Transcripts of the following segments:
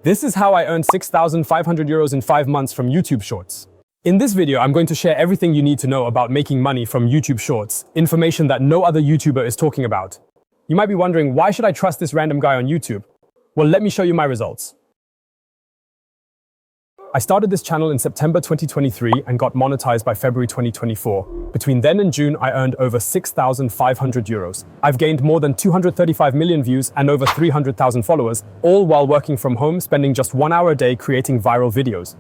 This is how I earned 6,500 euros in 5 months from YouTube Shorts. In this video, I'm going to share everything you need to know about making money from YouTube Shorts, information that no other YouTuber is talking about. You might be wondering, why should I trust this random guy on YouTube? Well, let me show you my results. I started this channel in September 2023 and got monetized by February 2024. Between then and June, I earned over 6,500 euros. I've gained more than 235 million views and over 300,000 followers, all while working from home, spending just 1 hour a day creating viral videos.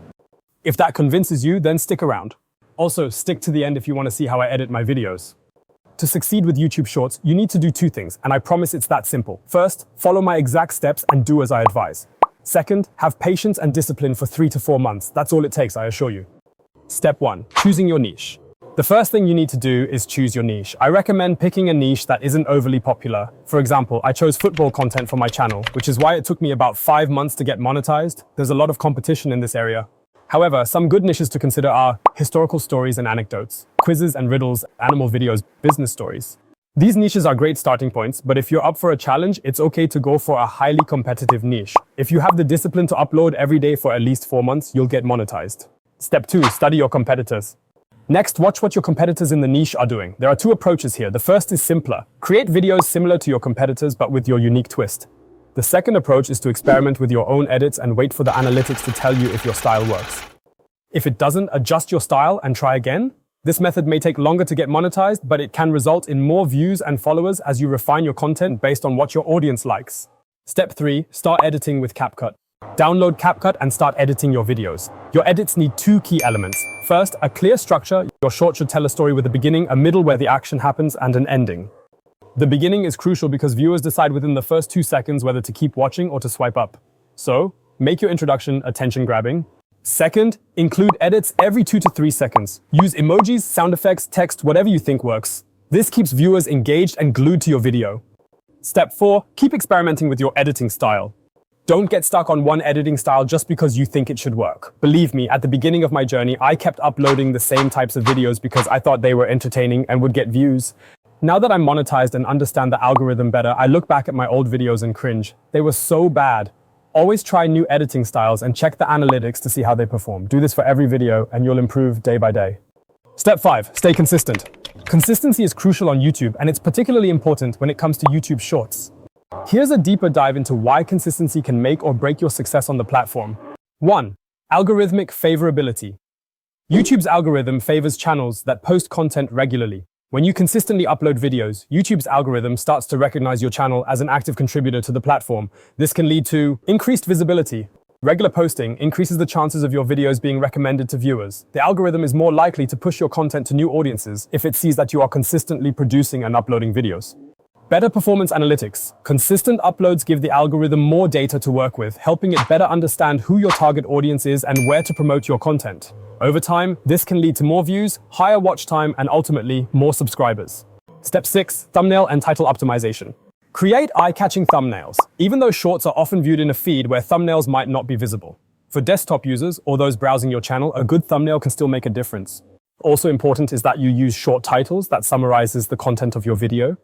If that convinces you, then stick around. Also, stick to the end if you want to see how I edit my videos. To succeed with YouTube Shorts, you need to do 2 things, and I promise it's that simple. First, follow my exact steps and do as I advise. Second, have patience and discipline for 3 to 4 months. That's all it takes, I assure you. Step 1. Choosing your niche. The first thing you need to do is choose your niche. I recommend picking a niche that isn't overly popular. For example, I chose football content for my channel, which is why it took me about 5 months to get monetized. There's a lot of competition in this area. However, some good niches to consider are historical stories and anecdotes, quizzes and riddles, animal videos, business stories. These niches are great starting points, but if you're up for a challenge, it's okay to go for a highly competitive niche. If you have the discipline to upload every day for at least 4 months, you'll get monetized. Step 2, study your competitors. Next, watch what your competitors in the niche are doing. There are 2 approaches here. The first is simpler. Create videos similar to your competitors, but with your unique twist. The second approach is to experiment with your own edits and wait for the analytics to tell you if your style works. If it doesn't, adjust your style and try again. This method may take longer to get monetized, but it can result in more views and followers as you refine your content based on what your audience likes. Step 3, start editing with CapCut. Download CapCut and start editing your videos. Your edits need 2 key elements. First, a clear structure. Your short should tell a story with a beginning, a middle where the action happens, and an ending. The beginning is crucial because viewers decide within the first 2 seconds whether to keep watching or to swipe up. So, make your introduction attention-grabbing. Second, include edits every 2 to 3 seconds. Use emojis, sound effects, text, whatever you think works. This keeps viewers engaged and glued to your video. Step 4, keep experimenting with your editing style. Don't get stuck on one editing style just because you think it should work. Believe me, at the beginning of my journey, I kept uploading the same types of videos because I thought they were entertaining and would get views. Now that I'm monetized and understand the algorithm better, I look back at my old videos and cringe. They were so bad. Always try new editing styles and check the analytics to see how they perform. Do this for every video and you'll improve day by day. Step 5, stay consistent. Consistency is crucial on YouTube, and it's particularly important when it comes to YouTube Shorts. Here's a deeper dive into why consistency can make or break your success on the platform. 1. Algorithmic favorability. YouTube's algorithm favors channels that post content regularly. When you consistently upload videos, YouTube's algorithm starts to recognize your channel as an active contributor to the platform. This can lead to increased visibility. Regular posting increases the chances of your videos being recommended to viewers. The algorithm is more likely to push your content to new audiences if it sees that you are consistently producing and uploading videos. Better performance analytics. Consistent uploads give the algorithm more data to work with, helping it better understand who your target audience is and where to promote your content. Over time, this can lead to more views, higher watch time, and ultimately, more subscribers. Step 6, thumbnail and title optimization. Create eye-catching thumbnails. Even though shorts are often viewed in a feed where thumbnails might not be visible. For desktop users or those browsing your channel, a good thumbnail can still make a difference. Also important is that you use short titles that summarizes the content of your video.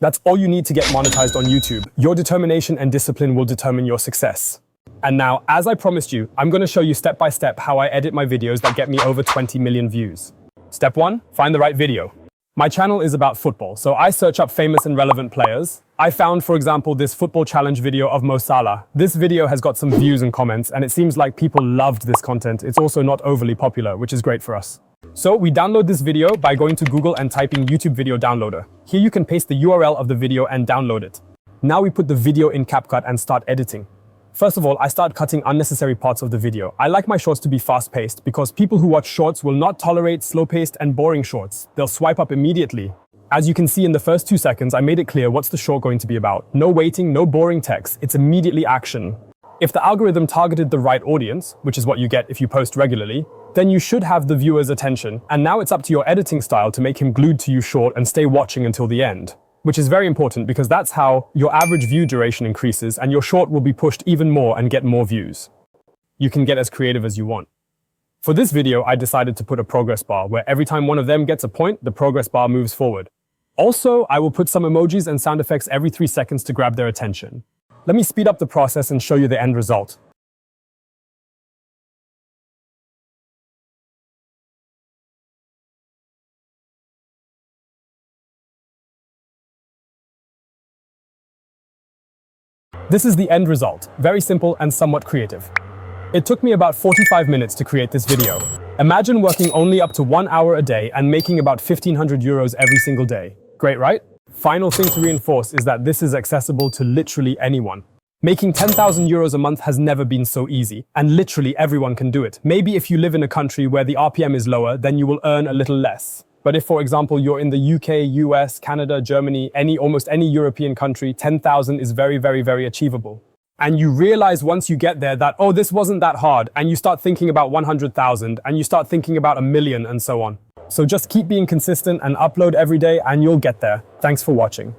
That's all you need to get monetized on YouTube. Your determination and discipline will determine your success. And now, as I promised you, I'm going to show you step by step how I edit my videos that get me over 20 million views. Step 1, find the right video. My channel is about football, so I search up famous and relevant players. I found, for example, this football challenge video of Mo Salah. This video has got some views and comments, and it seems like people loved this content. It's also not overly popular, which is great for us. So we download this video by going to Google and typing YouTube Video Downloader. Here you can paste the URL of the video and download it. Now we put the video in CapCut and start editing. First of all, I start cutting unnecessary parts of the video. I like my shorts to be fast-paced because people who watch shorts will not tolerate slow-paced and boring shorts. They'll swipe up immediately. As you can see in the first 2 seconds, I made it clear what's the short going to be about. No waiting, no boring text. It's immediately action. If the algorithm targeted the right audience, which is what you get if you post regularly, then you should have the viewer's attention. And now it's up to your editing style to make him glued to you short and stay watching until the end. Which is very important because that's how your average view duration increases and your short will be pushed even more and get more views. You can get as creative as you want. For this video, I decided to put a progress bar where every time one of them gets a point, the progress bar moves forward. Also, I will put some emojis and sound effects every 3 seconds to grab their attention. Let me speed up the process and show you the end result. This is the end result. Very simple and somewhat creative. It took me about 45 minutes to create this video. Imagine working only up to 1 hour a day and making about 1,500 euros every single day. Great, right? Final thing to reinforce is that this is accessible to literally anyone. Making 10,000 euros a month has never been so easy, and literally everyone can do it. Maybe if you live in a country where the RPM is lower, then you will earn a little less. But if, for example, you're in the UK, US, Canada, Germany, almost any European country, 10,000 is very, very, very achievable. And you realize once you get there that, oh, this wasn't that hard, and you start thinking about 100,000, and you start thinking about 1,000,000, and so on. So just keep being consistent and upload every day, and you'll get there. Thanks for watching.